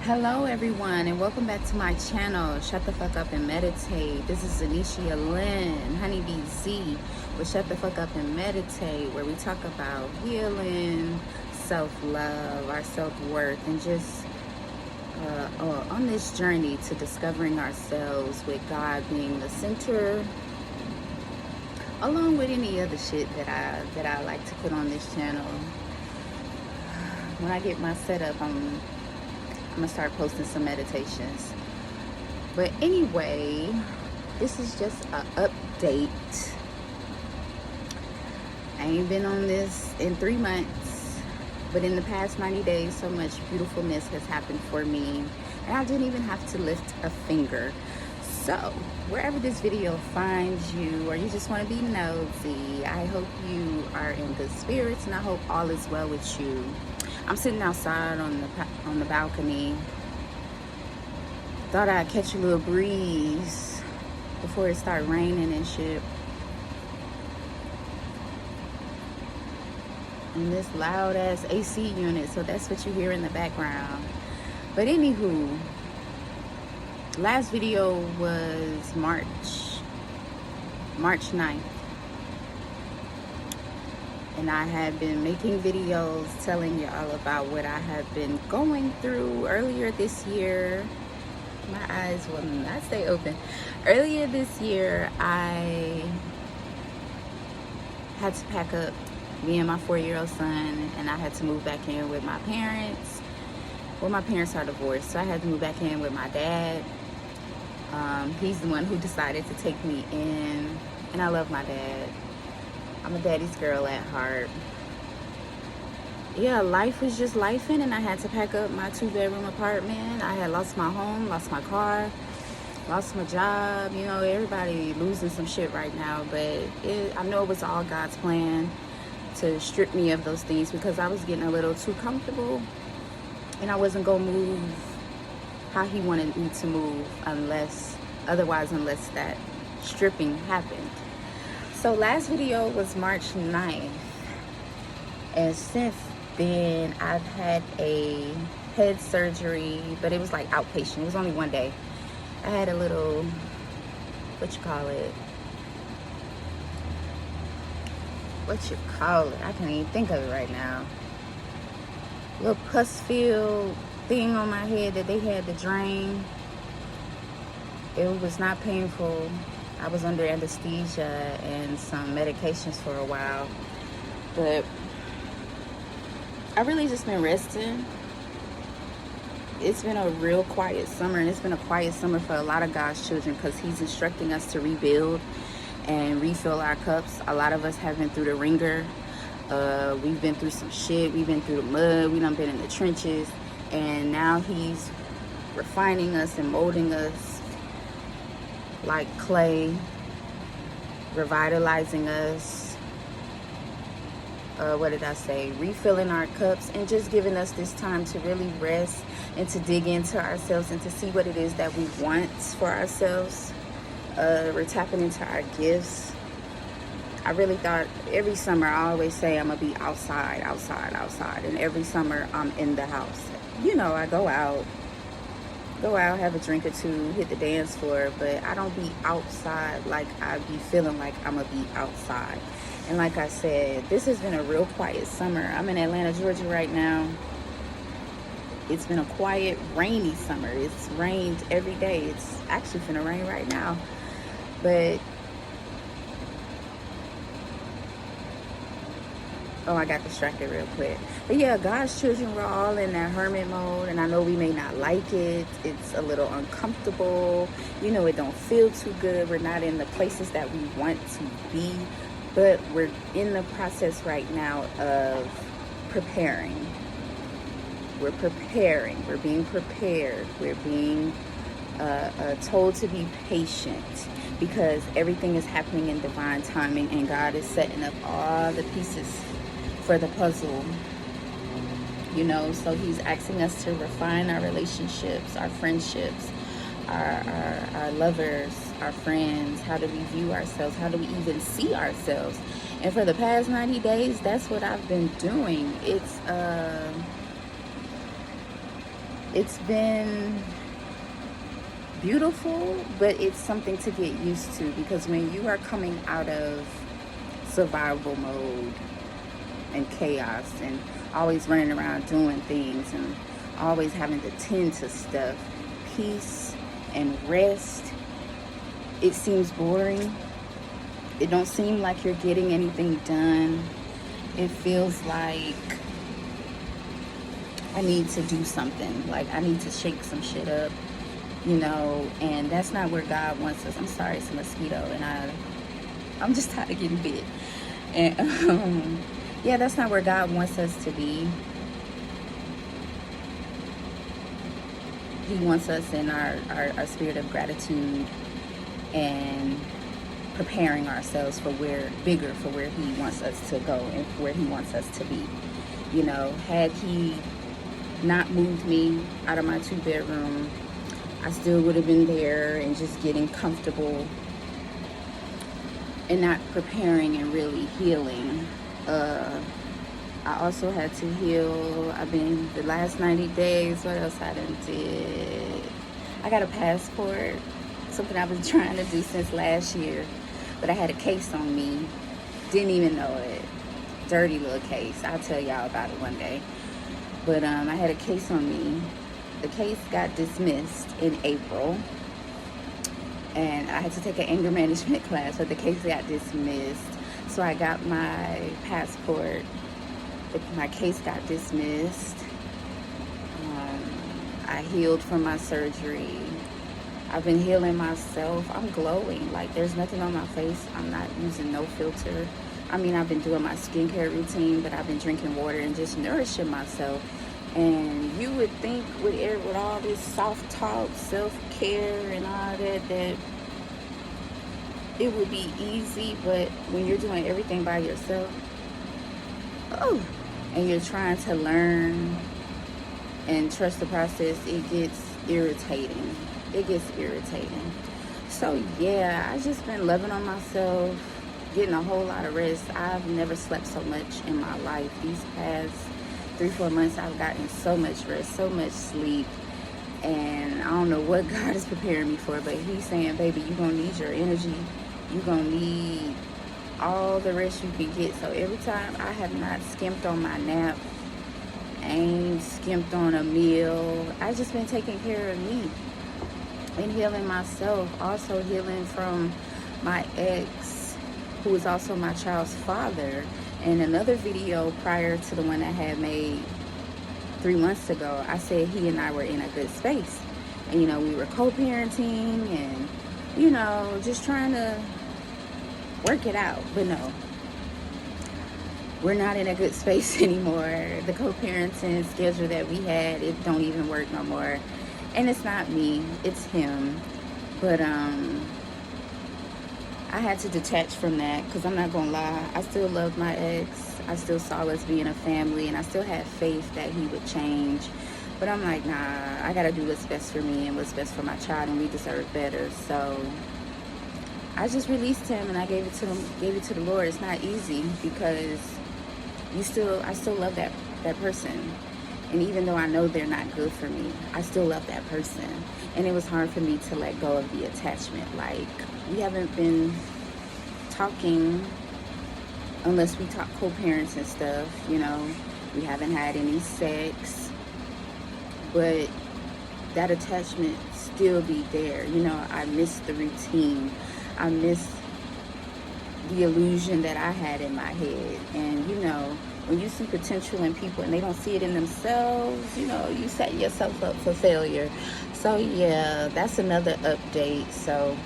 Hello everyone, and welcome back to my channel, Shut the Fuck Up and Meditate. This is Anisha Lynn, Honeybee Z, with Shut the Fuck Up and Meditate, where we talk about healing, self-love, our self-worth, and just on this journey to discovering ourselves, with God being the center, along with any other shit that I like to put on this channel. When I get my setup, I'm gonna start posting some meditations. But anyway, this is just an update. I ain't been on this in 3 months, but in the past 90 days, so much beautifulness has happened for me, and I didn't even have to lift a finger. So wherever this video finds you, or you just want to be nosy, I hope you are in good spirits, and I hope all is well with you. I'm sitting outside on the balcony. Thought I'd catch a little breeze before it started raining and shit. And this loud ass AC unit, so that's what you hear in the background. But anywho, last video was March 9th. And I have been making videos telling y'all about what I have been going through earlier this year. My eyes will not stay open. Earlier this year, I had to pack up me and my 4-year-old son, and I had to move back in with my parents. Well, my parents are divorced, so I had to move back in with my dad. He's the one who decided to take me in, and I love my dad. I'm a daddy's girl at heart. Yeah, life was just lifing, and I had to pack up my 2-bedroom apartment. I had lost my home, lost my car, lost my job. You know, everybody losing some shit right now, but I know it was all God's plan to strip me of those things, because I was getting a little too comfortable, and I wasn't gonna move how he wanted me to move unless that stripping happened. So last video was March 9th, and since then I've had a head surgery, but it was like outpatient. It was only 1 day. I had a little, what you call it? I can't even think of it right now. Little pus-filled thing on my head that they had to drain. It was not painful. I was under anesthesia and some medications for a while, but I really just been resting. It's been a real quiet summer, and it's been a quiet summer for a lot of God's children, because he's instructing us to rebuild and refill our cups. A lot of us have been through the ringer. We've been through some shit. We've been through the mud. We done been in the trenches, and now he's refining us and molding us like clay, revitalizing us, refilling our cups, and just giving us this time to really rest and to dig into ourselves and to see what it is that we want for ourselves. We're tapping into our gifts. I really thought every summer, I always say I'm gonna be outside, and every summer I'm in the house. You know, I go out, have a drink or two, hit the dance floor, but I don't be outside like I be feeling like I'm gonna be outside. And like I said, this has been a real quiet summer. I'm in Atlanta, Georgia right now. It's been a quiet, rainy summer. It's rained every day. It's actually finna rain right now. But oh, I got distracted real quick. But yeah, God's children, we're all in that hermit mode, and I know we may not like it. It's a little uncomfortable. You know, it don't feel too good. We're not in the places that we want to be, but we're in the process right now of preparing. We're preparing. We're being prepared. We're being told to be patient, because everything is happening in divine timing, and God is setting up all the pieces for the puzzle, you know. So he's asking us to refine our relationships, our friendships, our lovers, our friends. How do we view ourselves? How do we even see ourselves? And for the past 90 days, that's what I've been doing. It's It's been beautiful, but it's something to get used to, because when you are coming out of survival mode and chaos and always running around doing things and always having to tend to stuff, peace and rest, it seems boring. It don't seem like you're getting anything done. It feels like I need to do something, like I need to shake some shit up, you know, and that's not where God wants us. I'm sorry, it's a mosquito, and I'm just tired of getting bit. And yeah, that's not where God wants us to be. He wants us in our spirit of gratitude and preparing ourselves for where He wants us to go and where He wants us to be. You know, had He not moved me out of my 2-bedroom, I still would have been there and just getting comfortable and not preparing and really healing. I also had to heal. I've been the last 90 days. What else I done did? I got a passport, something I've been trying to do since last year, but I had a case on me. Didn't even know it. Dirty little case. I'll tell y'all about it one day. But I had a case on me. The case got dismissed in April, and I had to take an anger management class, but the case got dismissed. So I got my passport. My case got dismissed. I healed from my surgery. I've been healing myself. I'm glowing. Like, there's nothing on my face. I'm not using no filter. I mean, I've been doing my skincare routine, but I've been drinking water and just nourishing myself. And you would think with all this soft talk, self-care and all that, that it would be easy, but when you're doing everything by yourself, and you're trying to learn and trust the process, it gets irritating. So yeah, I just been loving on myself, getting a whole lot of rest. I've never slept so much in my life. These past 3-4 months, I've gotten so much rest, so much sleep, and I don't know what God is preparing me for, but He's saying, baby, you're gonna need your energy. You're gonna need all the rest you can get. So every time, I have not skimped on my nap, ain't skimped on a meal. I just been taking care of me and healing myself. Also healing from my ex, who is also my child's father. In another video prior to the one I had made 3 months ago, I said he and I were in a good space, and you know, we were co-parenting and, you know, just trying to work it out. But no, we're not in a good space anymore. The co-parenting schedule that we had, it don't even work no more. And it's not me, it's him. But I had to detach from that, because I'm not gonna lie, I still loved my ex. I still saw us being a family, and I still had faith that he would change. But I'm like, nah, I gotta do what's best for me and what's best for my child, and we deserve better. So I just released him, and I gave it to him, gave it to the Lord. It's not easy, because I still love that person. And even though I know they're not good for me, I still love that person. And it was hard for me to let go of the attachment. Like, we haven't been talking unless we talk co-parents and stuff, you know. We haven't had any sex, but that attachment still be there. You know, I miss the routine. I miss the illusion that I had in my head. And, you know, when you see potential in people and they don't see it in themselves, you know, you set yourself up for failure. So yeah, that's another update. So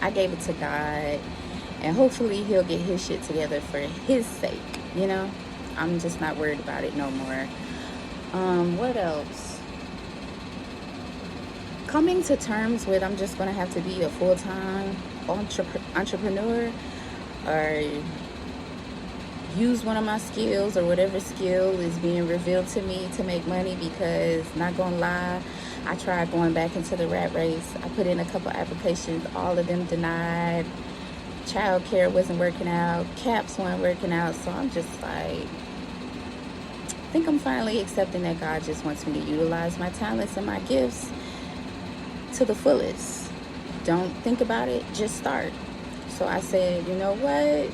I gave it to God, and hopefully He'll get His shit together for His sake, you know. I'm just not worried about it no more. What else? Coming to terms with, I'm just gonna have to be a full-time entrepreneur, or use one of my skills, or whatever skill is being revealed to me to make money. Because, not gonna lie, I tried going back into the rat race. I put in a couple applications, all of them denied. Childcare wasn't working out, CAPS weren't working out. So I'm just like, think I'm finally accepting that God just wants me to utilize my talents and my gifts to the fullest. Don't think about it, just start. So I said, you know what?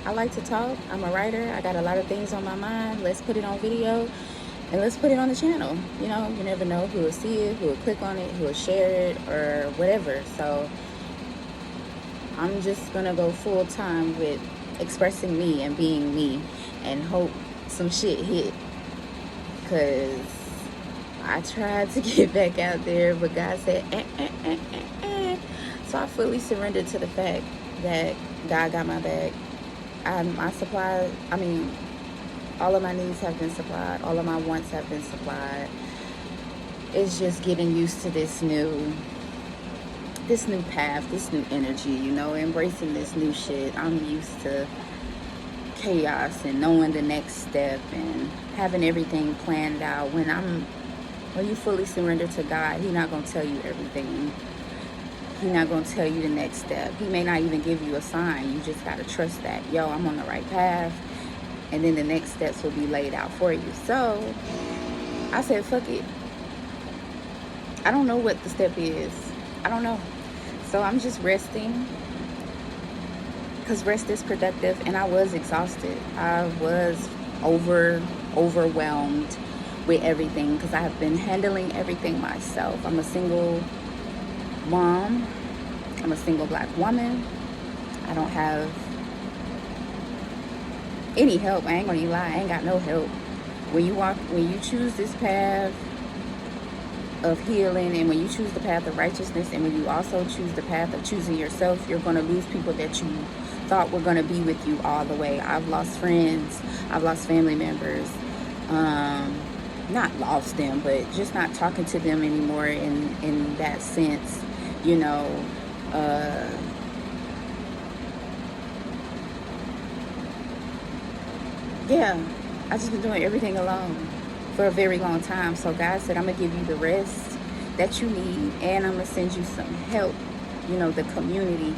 I like to talk. I'm a writer. I got a lot of things on my mind. Let's put it on video and let's put it on the channel. You know, you never know who will see it, who will click on it, who will share it, or whatever. So I'm just going to go full time with expressing me and being me and hope some shit hit. Because I tried to get back out there, but God said, So I fully surrendered to the fact that God got my back. All of my needs have been supplied. All of my wants have been supplied. It's just getting used to this new path, this new energy, you know, embracing this new shit. I'm used to chaos and knowing the next step and having everything planned out. When you fully surrender to God, He's not going to tell you everything. He's not going to tell you the next step. He may not even give you a sign. You just got to trust that, yo, I'm on the right path. And then the next steps will be laid out for you. So I said, fuck it. I don't know what the step is. I don't know. So I'm just resting. Because rest is productive. And I was exhausted. I was overwhelmed with everything. Because I have been handling everything myself. I'm a single mom. I'm a single black woman. I don't have any help. I ain't gonna lie, I ain't got no help. When you choose this path of healing, and when you choose the path of righteousness, and when you also choose the path of choosing yourself, you're gonna lose people that you thought were gonna be with you all the way. I've lost friends, I've lost family members, not lost them, but just not talking to them anymore in that sense, you know. Yeah, I just been doing everything alone for a very long time. So God said, I'm gonna give you the rest that you need, and I'm gonna send you some help, you know, the community.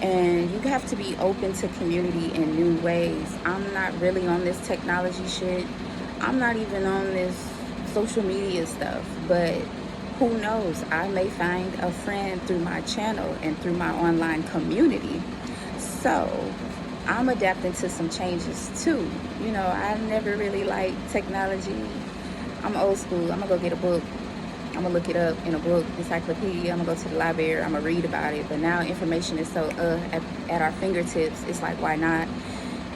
And you have to be open to community in new ways. I'm not really on this technology shit. I'm not even on this social media stuff, but who knows? I may find a friend through my channel and through my online community. So I'm adapting to some changes too. You know, I never really liked technology. I'm old school. I'm gonna go get a book. I'm gonna look it up in a book, encyclopedia. I'm gonna go to the library. I'm gonna read about it. But now information is so at our fingertips. It's like, why not?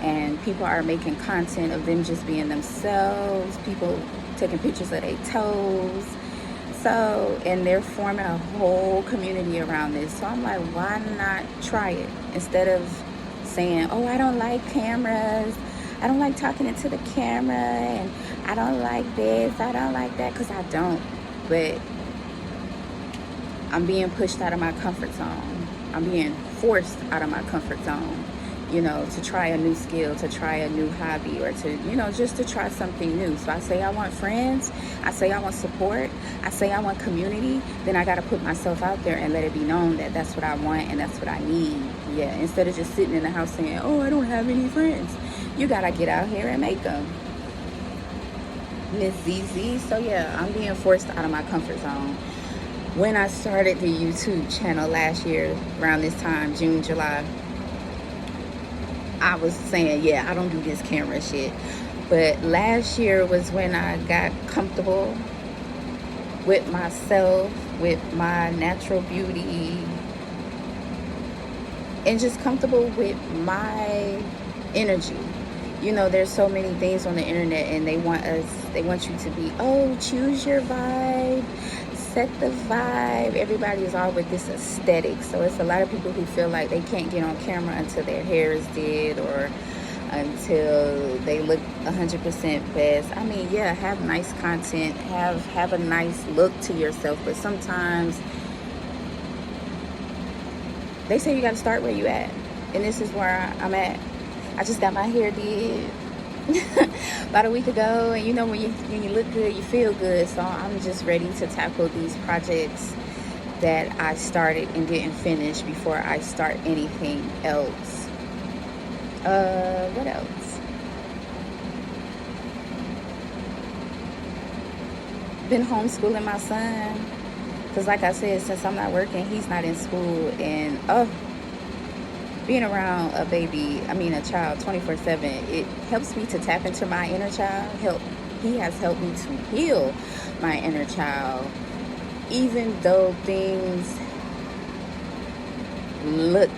And people are making content of them just being themselves. People taking pictures of their toes. So, and they're forming a whole community around this. So I'm like, why not try it? Instead of saying, oh, I don't like cameras, I don't like talking into the camera, and I don't like this, I don't like that, because I don't. But I'm being pushed out of my comfort zone. I'm being forced out of my comfort zone, you know, to try a new skill, to try a new hobby, or to, you know, just to try something new. So I say I want friends, I say I want support, I say I want community, then I got to put myself out there and let it be known that that's what I want and that's what I need. Yeah, instead of just sitting in the house saying, oh, I don't have any friends. You got to get out here and make them. Miss ZZ. So yeah, I'm being forced out of my comfort zone. When I started the YouTube channel last year, around this time, June, July, I was saying, yeah, I don't do this camera shit. But last year was when I got comfortable with myself, with my natural beauty, and just comfortable with my energy. You know, there's so many things on the internet, and they want you to be, oh, choose your vibe, set the vibe. Everybody is all with this aesthetic. So it's a lot of people who feel like they can't get on camera until their hair is did, or until they look 100% best. I mean, yeah, have nice content, have a nice look to yourself, but sometimes they say you got to start where you at, and this is where I'm at. I just got my hair did about a week ago, and you know, when you look good, you feel good. So I'm just ready to tackle these projects that I started and didn't finish before I start anything else. What else? been homeschooling my son. Because like I said, since I'm not working, he's not in school. And being around a child 24/7, it helps me to tap into my inner child. He has helped me to heal my inner child. Even though things look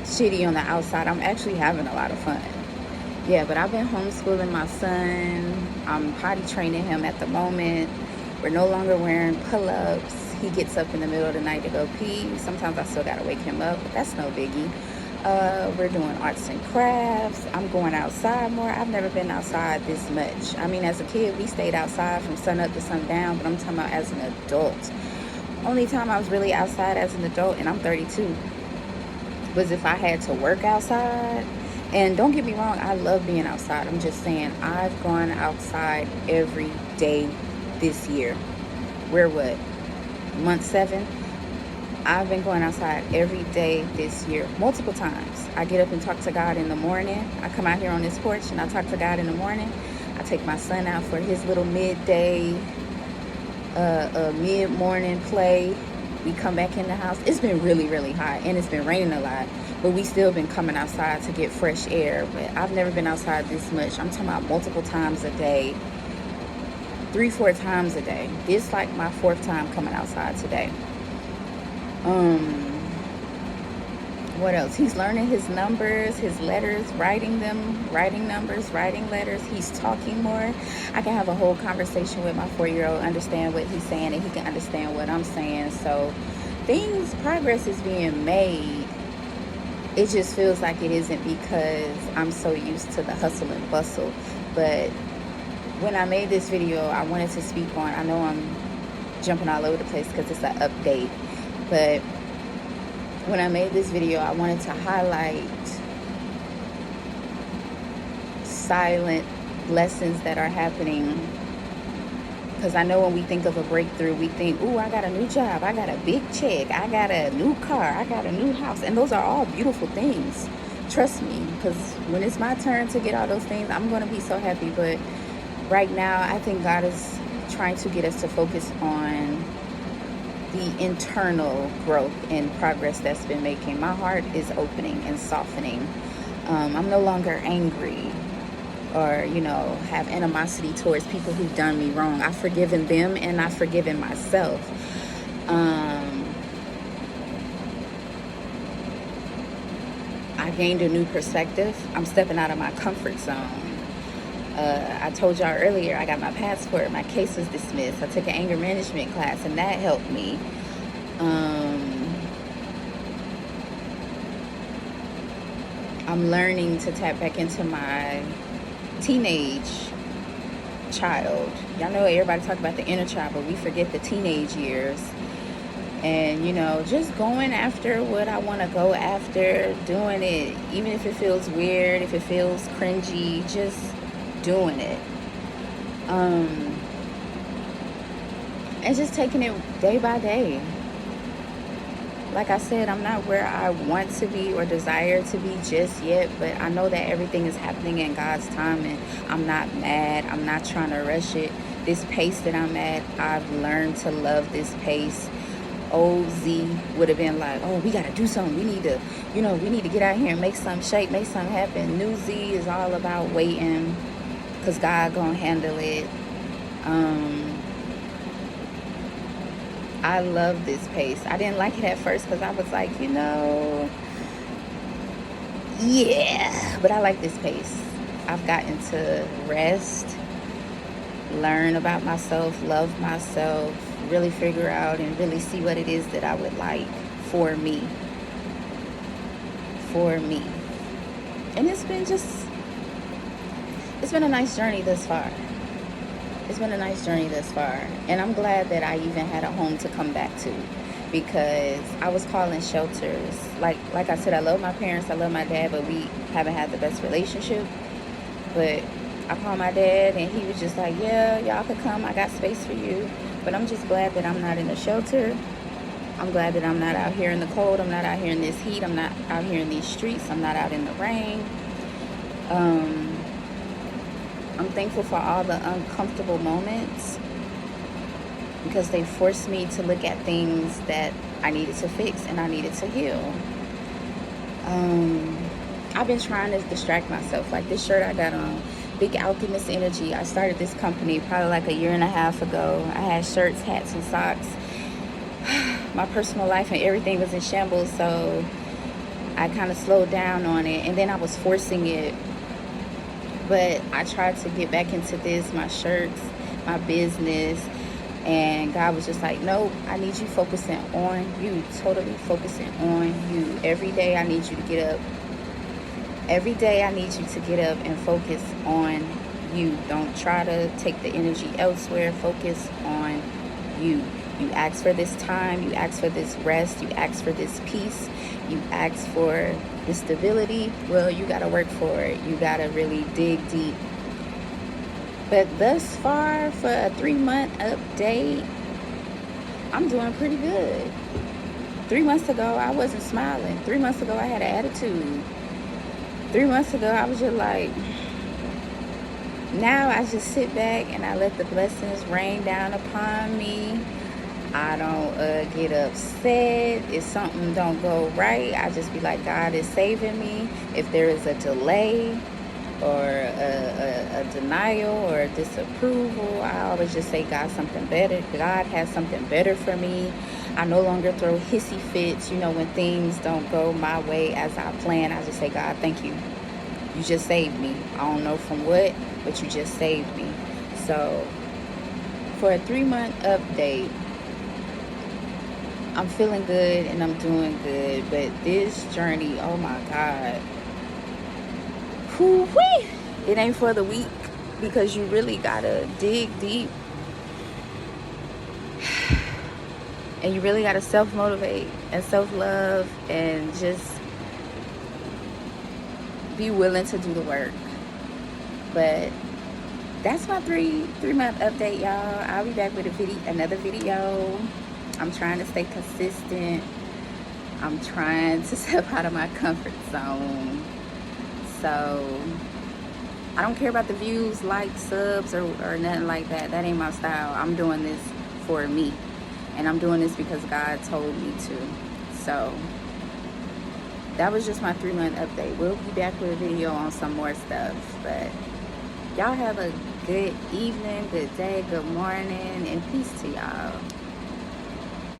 shitty on the outside, I'm actually having a lot of fun. Yeah, but I've been homeschooling my son. I'm potty training him at the moment. We're no longer wearing pull-ups. He gets up in the middle of the night to go pee. Sometimes I still gotta wake him up, but that's no biggie. We're doing arts and crafts. I'm going outside more. I've never been outside this much. I mean, as a kid, we stayed outside from sun up to sundown, but I'm talking about as an adult. Only time I was really outside as an adult, and I'm 32, was if I had to work outside. And don't get me wrong, I love being outside. I'm just saying, I've gone outside every day this year. We're what? Month 7? I've been going outside every day this year, multiple times. I get up and talk to God in the morning. I come out here on this porch and I talk to God in the morning. I take my son out for his little midday, mid-morning play. We come back in the house. It's been really, really hot and it's been raining a lot, but we still been coming outside to get fresh air. But I've never been outside this much. I'm talking about multiple times a day, 3-4 times a day. This like my 4th time coming outside today. What else? He's learning his numbers, his letters, writing them, writing numbers, writing letters. He's talking more. I can have a whole conversation with my 4-year-old, understand what he's saying, and he can understand what I'm saying. So progress is being made. It just feels like it isn't because I'm so used to the hustle and bustle. But when I made this video, I wanted to speak on, I know I'm jumping all over the place because it's an update, but when I made this video, I wanted to highlight silent lessons that are happening. Because I know when we think of a breakthrough, we think, ooh, I got a new job, I got a big check, I got a new car, I got a new house. And those are all beautiful things. Trust me, because when it's my turn to get all those things, I'm going to be so happy. But right now, I think God is trying to get us to focus on the internal growth and progress that's been making. My heart is opening and softening. I'm no longer angry or, have animosity towards people who've done me wrong. I've forgiven them and I've forgiven myself. I gained a new perspective. I'm stepping out of my comfort zone. I told y'all earlier, I got my passport, my case was dismissed. I took an anger management class and that helped me. I'm learning to tap back into my teenage child. Y'all know everybody talk about the inner child, but we forget the teenage years. And, just going after what I want to go after, doing it, even if it feels weird, if it feels cringy, just doing it. And just taking it day by day. Like I said, I'm not where I want to be or desire to be just yet, but I know that everything is happening in God's time, and I'm not mad. I'm not trying to rush it. This pace that I'm at, I've learned to love this pace. Old Z would have been like, oh, we got to do something. We need to, we need to get out here and make something shake, make something happen. New Z is all about waiting because God gonna handle it. I love this pace. I didn't like it at first because I was like, yeah, but I like this pace. I've gotten to rest, learn about myself, love myself, really figure out and really see what it is that I would like for me. And it's been a nice journey thus far. And I'm glad that I even had a home to come back to, because I was calling shelters. Like I said, I love my parents, I love my dad, but we haven't had the best relationship. But I called my dad and he was just like, yeah, y'all could come, I got space for you. But I'm just glad that I'm not in a shelter. I'm glad that I'm not out here in the cold. I'm not out here in this heat. I'm not out here in these streets. I'm not out in the rain. I'm thankful for all the uncomfortable moments because they forced me to look at things that I needed to fix and I needed to heal. I've been trying to distract myself. Like this shirt I got on, Big Alchemist Energy. I started this company probably like a year and a half ago. I had shirts, hats, and socks. My personal life and everything was in shambles, so I kind of slowed down on it, and then I was forcing it. But I tried to get back into this, my shirts, my business, and God was just like, nope, I need you focusing on you, totally focusing on you. Every day I need you to get up. Every day I need you to get up and focus on you. Don't try to take the energy elsewhere. Focus on you. You ask for this time. You ask for this rest. You ask for this peace. You ask for this stability. Well, you got to work for it. You got to really dig deep. But thus far, for a 3-month update, I'm doing pretty good. 3 months ago, I wasn't smiling. 3 months ago, I had an attitude. 3 months ago, I was just like, now I just sit back and I let the blessings rain down upon me. I don't get upset if something don't go right. I just be like, God is saving me. If there is a delay or a denial or a disapproval, I always just say, God, something better. God has something better for me. I no longer throw hissy fits, when things don't go my way as I plan. I just say, God, thank you. You just saved me. I don't know from what, but you just saved me. So for a 3-month update, I'm feeling good and I'm doing good. But this journey, oh my God. Whoo-wee. It ain't for the weak, because you really gotta dig deep. And you really gotta self-motivate and self-love and just be willing to do the work. But that's my 3-month update, y'all. I'll be back with another video. I'm trying to stay consistent. I'm trying to step out of my comfort zone. So I don't care about the views, likes, subs, or nothing like that. That ain't my style. I'm doing this for me. And I'm doing this because God told me to. So that was just my 3-month update. We'll be back with a video on some more stuff. But y'all have a good evening, good day, good morning, and peace to y'all.